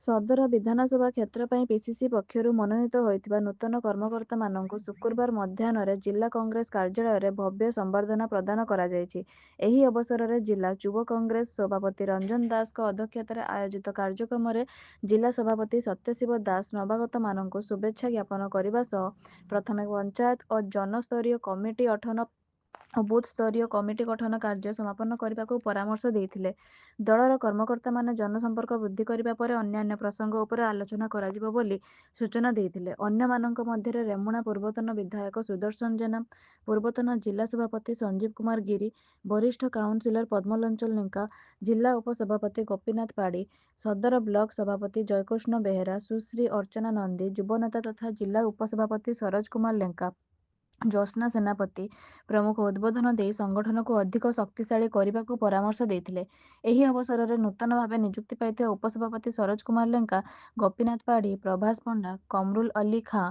ସଦର ବିଧାନସଭା କ୍ଷେତ୍ର ପାଇଁ ପିସିସି ପକ୍ଷରୁ ମନୋନୀତ ହୋଇଥିବା ନୂତନ କର୍ମକର୍ତ୍ତାମାନଙ୍କୁ ଶୁକ୍ରବାର ମଧ୍ୟାହ୍ନରେ ଜିଲ୍ଲା କଂଗ୍ରେସ କାର୍ଯ୍ୟାଳୟରେ ଭବ୍ୟ ସମ୍ବର୍ଦ୍ଧନା ପ୍ରଦାନ କରାଯାଇଛି। ଏହି ଅବସରରେ ଜିଲ୍ଲା ଯୁବ କଂଗ୍ରେସ ସଭାପତି ରଞ୍ଜନ ଦାସଙ୍କ ଅଧ୍ୟକ୍ଷତାରେ ଆୟୋଜିତ କାର୍ଯ୍ୟକ୍ରମରେ ଜିଲ୍ଲା ସଭାପତି ସତ୍ୟଶିବ ଦାସ ନବାଗତମାନଙ୍କୁ ଶୁଭେଚ୍ଛା ଜ୍ଞାପନ କରିବା ସହ ପ୍ରଥମେ ପଞ୍ଚାୟତ ଓ ଜନସ୍ତରୀୟ କମିଟି ଗଠନ ଓ ବୁଥ ସ୍ତରୀୟ କମିଟି ଗଠନ କାର୍ଯ୍ୟ ସମାପନ କରିବାକୁ ପରାମର୍ଶ ଦେଇଥିଲେ। ଦଳର କର୍ମକର୍ତ୍ତାମାନେ ଜନସମ୍ପର୍କ ବୃଦ୍ଧି କରିବା ପରେ ଅନ୍ୟାନ୍ୟ ପ୍ରସଙ୍ଗ ଉପରେ ଆଲୋଚନା କରାଯିବ ବୋଲି ସୂଚନା ଦେଇଥିଲେ। ଅନ୍ୟମାନଙ୍କ ମଧ୍ୟରେ ରେମୁଣା ପୂର୍ବତନ ବିଧାୟକ ସୁଦର୍ଶନ ଜେନା, ପୂର୍ବତନ ଜିଲ୍ଲା ସଭାପତି ସଞ୍ଜୀବ କୁମାର ଗିରି, ବରିଷ୍ଠ କାଉନସିଲର ପଦ୍ମଲୋଚନ ଲେଙ୍କା, ଜିଲ୍ଲା ଉପସଭାପତି ଗୋପୀନାଥ ପାଢ଼ୀ, ସଦର ବ୍ଲକ ସଭାପତି ଜୟକୃଷ୍ଣ ବେହେରା, ସୁଶ୍ରୀ ଅର୍ଚ୍ଚନା ନନ୍ଦୀ, ଯୁବନେତା ତଥା ଜିଲ୍ଲା ଉପସଭାପତି ସରୋଜ କୁମାର ଲେଙ୍କା, ଜ୍ୟୋତ୍ସ୍ନା ସେନାପତି ପ୍ରମୁଖ ଉଦ୍ବୋଧନ ଦେଇ ସଂଗଠନକୁ ଅଧିକ ଶକ୍ତିଶାଳୀ କରିବାକୁ ପରାମର୍ଶ ଦେଇଥିଲେ। ଏହି ଅବସରରେ ନୂତନ ଭାବେ ନିଯୁକ୍ତି ପାଇଥିବା ଉପସଭାପତି ସରୋଜ କୁମାର ଲେଙ୍କା, ଗୋପୀନାଥ ପାଢ଼ୀ, ପ୍ରଭାସ ପଣ୍ଡା, କମରୁଲ ଅଲି ଖାଁ,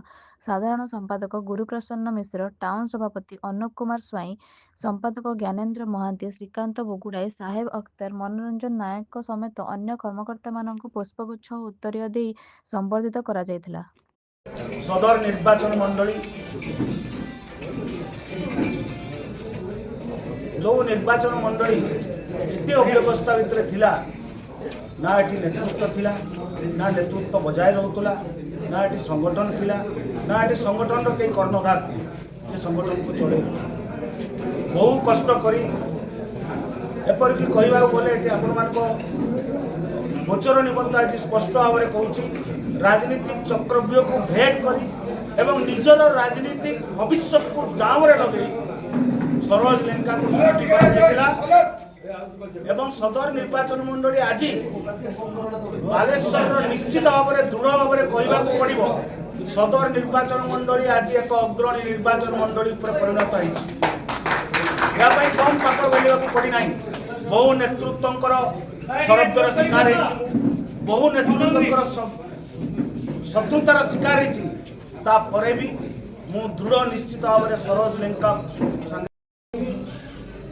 ସାଧାରଣ ସମ୍ପାଦକ ଗୁରୁପ୍ରସନ୍ନ ମିଶ୍ର, ଟାଉନ ସଭାପତି ଅନୁପ କୁମାର ସ୍ୱାଇଁ, ସମ୍ପାଦକ ଜ୍ଞାନେନ୍ଦ୍ର ମହାନ୍ତି, ଶ୍ରୀକାନ୍ତ ବୁଗୁଡାଇ, ସାହେବ ଅଖତର, ମନୋରଞ୍ଜନ ନାୟକଙ୍କ ସମେତ ଅନ୍ୟ କର୍ମକର୍ତ୍ତାମାନଙ୍କୁ ପୁଷ୍ପଗୁଚ୍ଛ ଓ ଉତ୍ତରୀୟ ଦେଇ ସମ୍ବର୍ଦ୍ଧିତ କରାଯାଇଥିଲା। ସଦର ନିର୍ବାଚନ ମଣ୍ଡଳୀ जो निर्वाचन मंडली एते अव्यवस्था भितर थिला ना एटी नेतृत्व थिला ना नेतृत्व बजाय रहूला ना एटी संगठन थिला ना एटी संगठन कई कर्णधार थे संगठन को चले बहु कष्ट करी एपरिक कहवा गले गोचर निबंध आज स्पष्ट भाव में कहूँ राजनीतिक चक्रव्यूह को भेद करी एवं निजर राजनीतिक भविष्य को दाव में लगे सरोज लेंका को सृष्टि एवं सदर निर्वाचन मंडली आज बालेश्वर निश्चित भाव में दृढ़ भाव में कहवाक पड़ो सदर निर्वाचन मंडली आज एक अग्रणी निर्वाचन मंडली परिणत होती कम पाठ बोलने पड़ना बहु नेतृत्व शरब्दर शिकार बहु नेतृत्व शत्रुतार शिकार होता भी मु दृढ़ निश्चित भाव में सरोज लेंका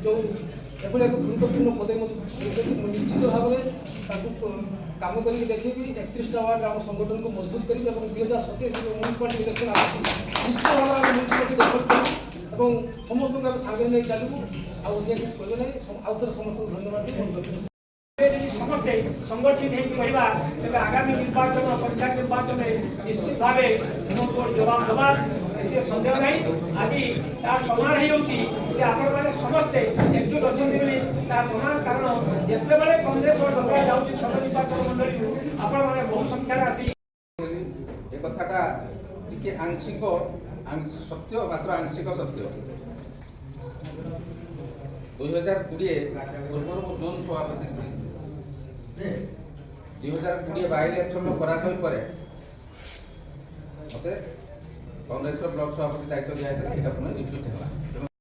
जो एभली एक गुरुत्वपूर्ण पदे निश्चित भाव में काम करके देखी 31टा वार्ड आम संगठन को मजबूत करी 2027 म्यूनिसिपालिटी इलेक्शन निश्चित भाव में म्यूनिसिपालिटी दखल करूँ समस्त को सागर नहीं चलू आगे कहते ना आउ थे समस्त धन्यवाद समस्ते संगठित तेज आगामी निर्वाचन पंचायत निर्वाचन निश्चित भाव जवाब दबा सन्देह नहीं आज तार प्रमाण हो समस्ते एकजुट अच्छा तार प्रमाण कारण जिते बड़े कांग्रेस और डकरा जाऊँगी सदर निर्वाचन मंडली आपण मैंने बहु संख्यार आसी कथाटा टिके आंशिक सत्य मात्र आंशिक सत्य 2020 पूर्व जोन सभापति 2020 बाई इलेक्शन पराजय पर मत कांग्रेस ब्लॉक सभापति दायित्व दिया रिव्यू